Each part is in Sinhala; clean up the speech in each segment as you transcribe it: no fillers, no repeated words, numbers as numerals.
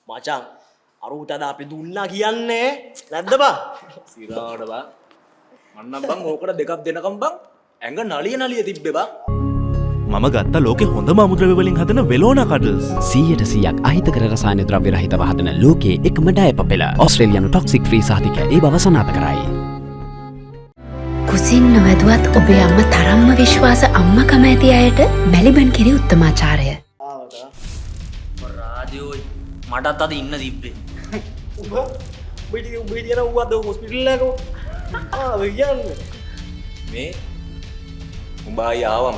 මචං අරුට අද අපි දුන්නා කියන්නේ නැද්ද බං? සිරාට බං. මන්නම් බං ඕකට දෙකක් දෙනකම් බං ඇඟ නලිය තිබ්බේ බං. මම ගත්ත ලෝකෙ හොඳම අමුද්‍රව්‍ය වලින් හදන වෙලෝනා කඩල්ස් 100% අහිතකර රසායන ද්‍රව්‍ය රහිතව හදන ලෝකයේ එකම ඩයප පෙළ ඕස්ට්‍රේලියානු ටොක්සික් ෆ්‍රී සහතිකය ඒ බව සනාථ කරයි. කුසින් නොවැදුවත් ඔබේ අම්ම තරම්ම විශ්වාස අම්මකම ඇති අයට මැලිබන් කිරි උත්තමාචාරය. රාජයෝයි මටත් අද ඉන්න තිබ්බේ. උඹට උවද හොස්පිටල් එකක කියන්නේ මේ උඹ ආයි ආවම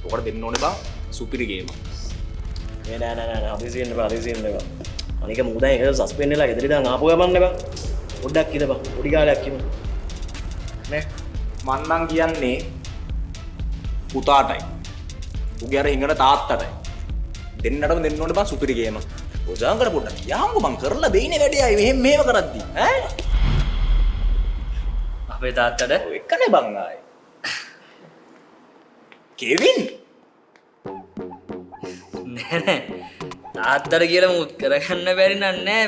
ඔකට දෙන්න ඕනේ බං සුපිරි ගේම. නෑ හදිසියෙන් එපා. අනික මුදා එක සස්පෙන්ඩ් වෙලා ගෙදර ඉඳන් ආපු ගමන් නේ බං. පොඩ්ඩක් ඉඳපන්. පොඩි කාලයක් ඉමු. නේ මන්නම් කියන්නේ පුතාටයි. උගේ අර හිඟන තාත්තටයි. දෙන්නටම දෙන්න ඕනේ බං සුපිරි ගේම. ඔජාන් කර පොඩ්ඩක්. යහම්කෝ බං කරලා දෙයිනේ වැඩේ මෙහෙම කරද්දි. ඈ අපේ තාත්තට ඔය එකනේ බං ආයේ. කෙවින් නෑ තාත්තට කියලා මුත් කරගන්න බැරි නෑ.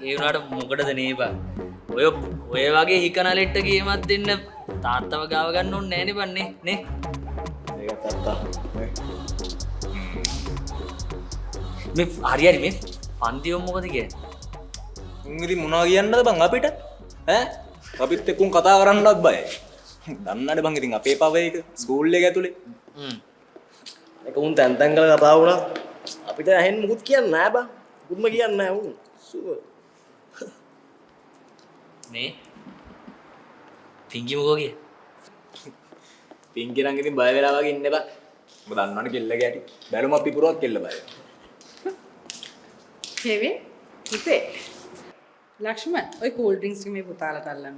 ඒ වුණාට මොකටද නේබා. ඔය වගේ හිකනලෙට්ට ගේමක් දෙන්න තාත්තව ගාව ගන්න ඕනේ නෑනේ බන්නේ නේ. ඒක තාත්තා. මේ හරි මේ පන්තිව මොකද කියන්නේ? උන් ඉතින් මොනවා කියන්නද බං අපිට? ඈ අපිත් එක්කුන් කතා කරන්නවත් බයයි. දන්නවනේ බං ඉතින් අපේ පව එක ස්කූල් එක ඇතුලේ. ඒක උන් තැන් කරලා කතා වුණා. අපිට ඇහෙන්න මුකුත් කියන්නේ නෑ බං. මුකුත්ම කියන්නේ නෑ උන්. මේ පිංගි මොකෝ කියේ? පිංගි නම් ඉතින් බය වෙලා වගේ ඉන්න බං. ඔබ දන්නවනේ කෙල්ල ගැටි. බැලුම අපි පුරවත් කෙල්ල බය. කෙවින් පුතේ ලක්ෂ්මන් ඔය කූල් ඩ්‍රින්ක්ස් මේ පුතාලට අල්ලන්න.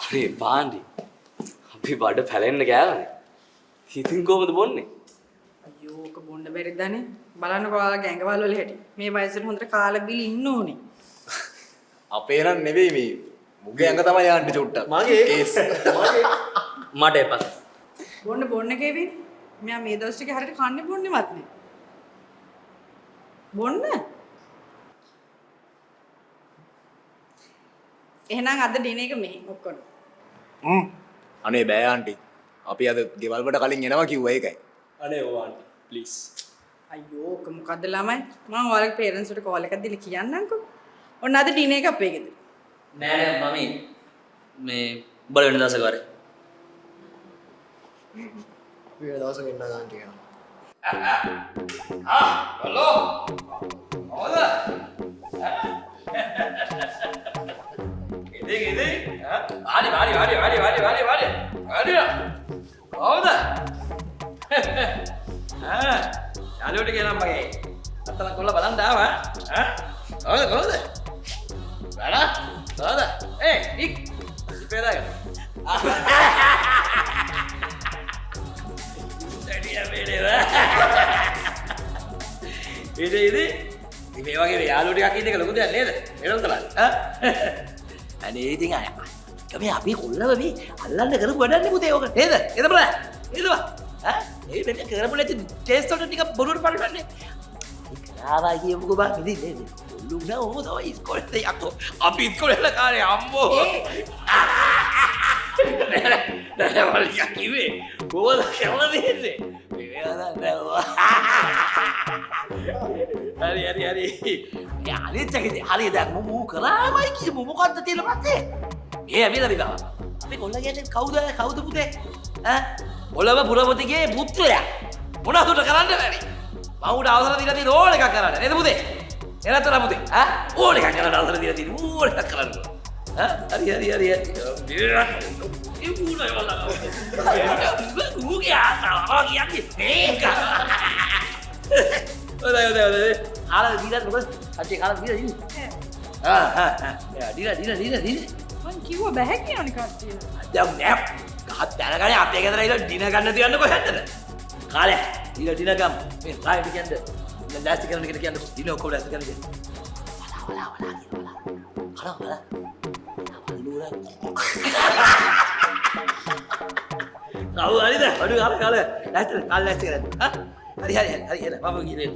අරේ බාන්ඩි අපි බඩ පැලෙන්න ගෑවනේ. ඉතින් කොහොමද බොන්නේ? අයියෝ ඔක බොන්න බැරිද දනේ. බලන්නකෝ ඔයාලා ගැංගවල වල හැටි. මේ වයසට හොඳට කාලා බිලි ඉන්න ඕනේ. අපේ නම් නෙවෙයි මේ මුගේ ඇඟ තමයි යන්නේ චුට්ටක්. මගේ කේස්. මට එපා. බොන්න කෙවින්. මෙයා මේ දවස් ටික හරියට කන්නේ බොන්නේවත් නේ. බොන්න. එහෙනම් අද ඩිනර් එක මෙහි ඔක්කොම. අනේ බෑ ආන්ටි. අපි අද ගෙවල් වලට කලින් එනවා කිව්වා ඒකයි. අනේ ඕ ආන්ටි ප්ලීස්. අයියෝ ඔක මොකද්ද ළමයි? මම ඔයාලගේ පේරන්ට්ස් වලට කෝල් එකක් දීලා කියන්නම්කෝ. ඔන්න අද ඩිනර් එක අපේ ගෙදර. නෑ මමී මේ උඹල වෙන දවසක වරේ. වෙන දවසක එන්න ආන්ටි කියනවා. හලෝ. හොද? ඉතින් ආඩි හවුද? යාළුවට කියනවා මගේ අත්තල කොල්ල බලන්න ආවා. කොහොමද? කොහොමද? ඉක් ඉපේ දාගෙන. දැඩිය වේලේ. ඉතින් මේ වගේ යාළුවෝ ටිකක් ඉන්න එක ලොකු දෙයක් නේද? එළවතලා. අනේ ඉතින් අය කමේ අපි කොල්ලව මේ අල්ලන්න කරපු වැඩන්නේ පුතේ ඕක නේද? එද බලන්න. එදවා. ඒ මෙන්න කරපු නැති ටෙස්ට් වලට ටික බොරුවට පරිවන්නේ. ඉක්රාවා කියමුකෝ බං ඉතින් නේද? ලුණා ඕම තමයි ඉස්කෝලේ යකෝ. අපි ඉස්කෝලේ යන කාලේ අම්මෝ. නෑ වලිය කිව්වේ. කොහොමද කියලා දෙන්නේ? මේ නෑ. හරි. අනිත් එකේ හරි දැන් මම කරාමයි කියමු මොකද්ද තියෙලා පස්සේ? ඒ ඇවිල්ලා විගා. අපි කොල්ල කියන්නේ කවුද පුතේ? ඈ? ඔලව පුරපතිගේ පුත්‍රයා. මොනවද කරන්න බැරි? මම උඩ අවසර දීලා තියෙන ඕන එකක් කරන්න. නේද පුතේ? එනතර පුතේ. ඈ? ඕන එකක් කරන්න අවසර දීලා තියෙන ඕන එකක් කරන්න. ඈ? හරි. ඒ පුරා වල. උගේ ආසාව කියන්නේ මේක. ඔය. ආලා දීලා මොකද? අච්චි කාලා දීලා ඉන්නේ. දීලා. මං කිව්වා බෑ කියනවනේ කට්ටිය. දැන් නෑ. ගහත් දැනගන්නේ අපේ ගෙදර ඉඳලා ඩිනර් ගන්න තියන්න කොහෙන්ද? කාලේ. දීලා ඩිනර් ගම්. මේ රායිට කියන්නේ. දැන් දැස්ති කරන එකට කියන්නේ ඩිනර් ඔක්කොම දැස්ති කරන්න කියන්නේ. වලා. බලුරා. කවුද හරිද? අඩු කාලේ. දැස්ති කරන්න. හා? හරි මම ගිහින්